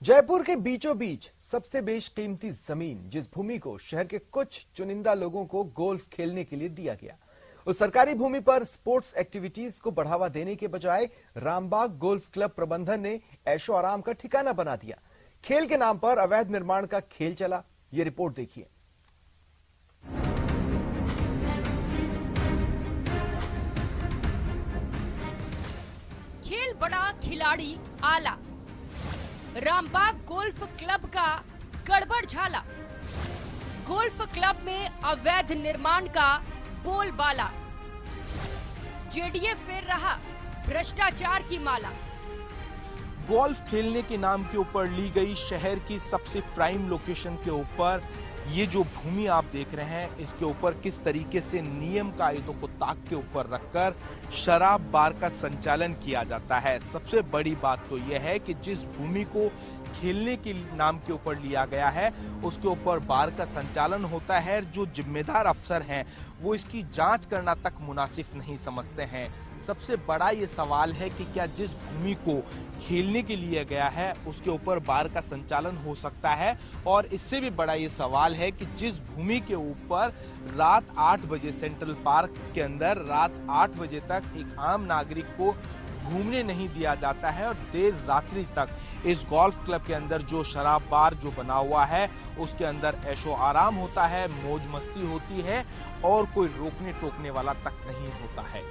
जयपुर के बीचों बीच सबसे बेशकीमती जमीन, जिस भूमि को शहर के कुछ चुनिंदा लोगों को गोल्फ खेलने के लिए दिया गया, उस सरकारी भूमि पर स्पोर्ट्स एक्टिविटीज को बढ़ावा देने के बजाय रामबाग गोल्फ क्लब प्रबंधन ने ऐशो आराम का ठिकाना बना दिया। खेल के नाम पर अवैध निर्माण का खेल चला। ये रिपोर्ट देखिए। खेल बड़ा, खिलाड़ी आला। रामबाग गोल्फ क्लब का गड़बड़ झाला। गोल्फ क्लब में अवैध निर्माण का बोलबाला। जेडीए फेर रहा भ्रष्टाचार की माला। गोल्फ खेलने के नाम के ऊपर ली गई शहर की सबसे प्राइम लोकेशन के ऊपर ये जो भूमि आप देख रहे हैं, इसके ऊपर किस तरीके से नियम कायदों को ताक के ऊपर रखकर शराब बार का संचालन किया जाता है। सबसे बड़ी बात तो यह है कि जिस भूमि को खेलने के नाम के ऊपर लिया गया है, उसके ऊपर बार का संचालन होता है। जो जिम्मेदार अफसर हैं वो इसकी जांच करना तक मुनासिब नहीं समझते हैं। सबसे बड़ा ये सवाल है कि क्या जिस भूमि को खेलने के लिए गया है उसके ऊपर बार का संचालन हो सकता है, और इससे भी बड़ा ये सवाल है कि जिस भूमि के ऊपर रात 8 बजे सेंट्रल पार्क के अंदर रात 8 बजे तक एक आम नागरिक को घूमने नहीं दिया जाता है और देर रात्रि तक इस गोल्फ क्लब के अंदर जो शराब बार जो बना हुआ है उसके अंदर ऐशो आराम होता है, मौज मस्ती होती है और कोई रोकने टोकने वाला तक नहीं होता है।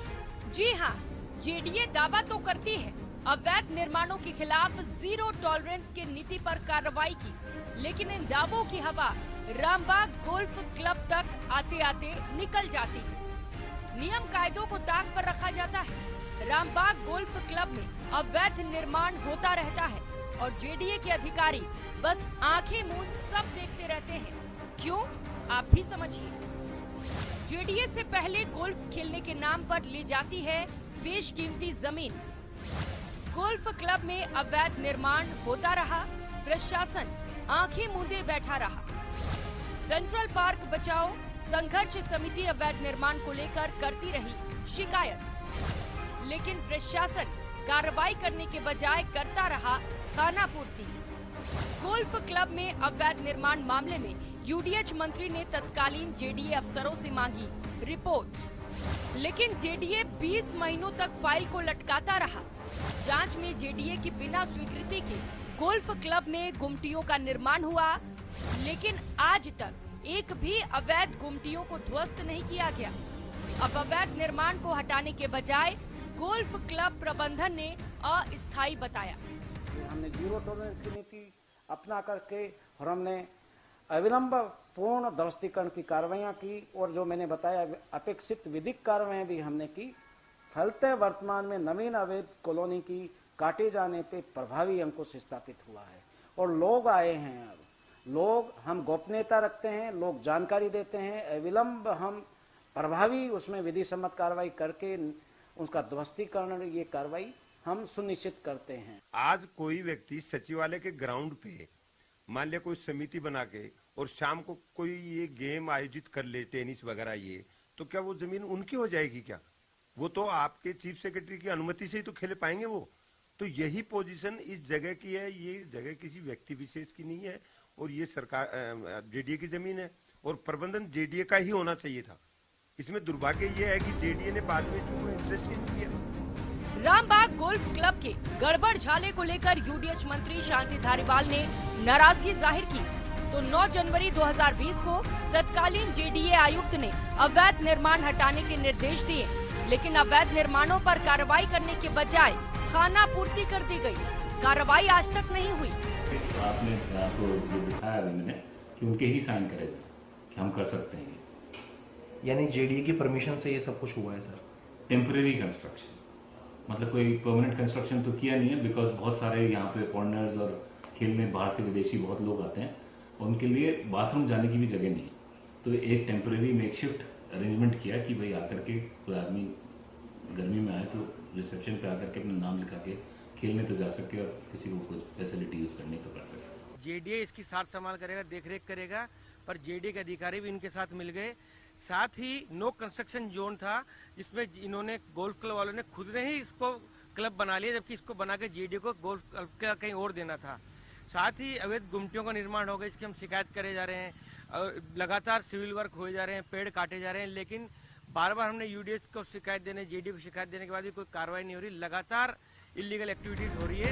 जी हाँ, जेडीए दावा तो करती है अवैध निर्माणों के खिलाफ जीरो टॉलरेंस की नीति पर कार्रवाई की, लेकिन इन दावों की हवा रामबाग गोल्फ क्लब तक आते आते निकल जाती है। नियम कायदों को ताक पर रखा जाता है। रामबाग गोल्फ क्लब में अवैध निर्माण होता रहता है और जेडीए के अधिकारी बस आंखें मूंद सब देखते रहते हैं। क्यों, आप भी समझिए। जेडीए से पहले गोल्फ खेलने के नाम पर ली जाती है बेशकीमती जमीन। गोल्फ क्लब में अवैध निर्माण होता रहा, प्रशासन आंखें मूंदे बैठा रहा। सेंट्रल पार्क बचाओ संघर्ष समिति अवैध निर्माण को लेकर करती रही शिकायत, लेकिन प्रशासन कार्रवाई करने के बजाय करता रहा खानापूर्ति। गोल्फ क्लब में अवैध निर्माण मामले में यूडीएच मंत्री ने तत्कालीन जेडीए अफसरों से मांगी रिपोर्ट, लेकिन जेडीए 20 महीनों तक फाइल को लटकाता रहा। जांच में जेडीए की बिना स्वीकृति के गोल्फ क्लब में गुमटियों का निर्माण हुआ, लेकिन आज तक एक भी अवैध गुमटियों को ध्वस्त नहीं किया गया। अब अवैध निर्माण को हटाने के बजाय गोल्फ क्लब प्रबंधन ने अस्थायी बताया। हमने जीरो टॉलरेंस की नीति अपना करके और हमने अविलंब पूर्ण ध्वस्तीकरण की कार्रवाइयां की, और जो मैंने बताया अपेक्षित विधिक कार्रवाइयां भी हमने की। फलते वर्तमान में नवीन अवैध कॉलोनी की काटे जाने पे प्रभावी अंकुश स्थापित हुआ है और लोग आए हैं। अब लोग, हम गोपनीयता रखते हैं, लोग जानकारी देते हैं, अविलंब हम प्रभावी उसमें विधि सम्मत कार्रवाई करके उसका ध्वस्तीकरण, ये कार्रवाई हम सुनिश्चित करते हैं। आज कोई व्यक्ति सचिवालय के ग्राउंड पे मान लिया कोई समिति बना के और शाम को कोई ये गेम आयोजित कर ले, टेनिस वगैरह, ये तो क्या वो जमीन उनकी हो जाएगी क्या? वो तो आपके चीफ सेक्रेटरी की अनुमति से ही तो खेले पाएंगे वो। तो यही पोजीशन इस जगह की है। ये जगह किसी व्यक्ति विशेष की नहीं है और ये सरकार जेडीए की जमीन है और प्रबंधन जेडीए का ही होना चाहिए था। इसमें दुर्भाग्य ये है कि जेडीए ने बाद में इसमें कोई इंटरेस्ट ही नहीं किया। रामबाग गोल्फ क्लब के गड़बड़ झाले को लेकर यूडीएच मंत्री शांति धारीवाल ने नाराजगी जाहिर की, तो 9 जनवरी 2020 को तत्कालीन जेडीए आयुक्त ने अवैध निर्माण हटाने के निर्देश दिए, लेकिन अवैध निर्माणों पर कार्रवाई करने के बजाय खानापूर्ति कर दी गई। कार्रवाई आज तक नहीं हुई। आपने आपको जो दिखाया मैंने कि उनके ही साइन करे कि हम कर सकते हैं। यानी जेडीए की परमिशन से ये सब कुछ हुआ है सर? टेम्परेरी कंस्ट्रक्शन, मतलब कोई परमानेंट कंस्ट्रक्शन तो किया नहीं है, बिकॉज बहुत सारे यहाँ पे फॉरेनर्स और खेलने बाहर से विदेशी बहुत लोग आते हैं, उनके लिए बाथरूम जाने की भी जगह नहीं है। तो एक टेम्परेरी मेकशिफ्ट अरेंजमेंट किया कि भाई आकर के कोई आदमी गर्मी में आए तो रिसेप्शन पे आकर के अपना नाम लिखा के खेलने तो जा सके और किसी को कुछ फैसिलिटी यूज करने तो कर सके। जेडीए इसकी साथ संभाल करेगा, देखरेख करेगा, पर जेडीए के अधिकारी भी इनके साथ मिल गए। साथ ही नो कंस्ट्रक्शन जोन था जिसमें इन्होंने गोल्फ क्लब वालों ने खुद ने ही इसको क्लब बना लिया, जबकि इसको बना के जेडीए को गोल्फ क्लब का कहीं और देना था। साथ ही अवैध गुमटियों का निर्माण हो गया, इसकी हम शिकायत करे जा रहे हैं और लगातार सिविल वर्क हुए जा रहे हैं, पेड़ काटे जा रहे हैं, लेकिन बार बार हमने यूडीएस को शिकायत देने, जेडी को शिकायत देने के बाद भी कोई कार्रवाई नहीं हो रही। लगातार इलीगल एक्टिविटीज हो रही है।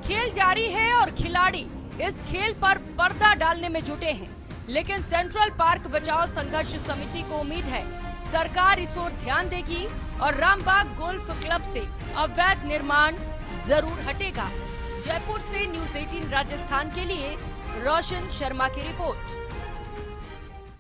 खेल जारी है और खिलाड़ी इस खेल पर पर्दा डालने में जुटे हैं, लेकिन सेंट्रल पार्क बचाओ संघर्ष समिति को उम्मीद है सरकार इस ओर ध्यान देगी और रामबाग गोल्फ क्लब से अवैध निर्माण जरूर हटेगा। जयपुर से न्यूज़ 18 राजस्थान के लिए रोशन शर्मा की रिपोर्ट।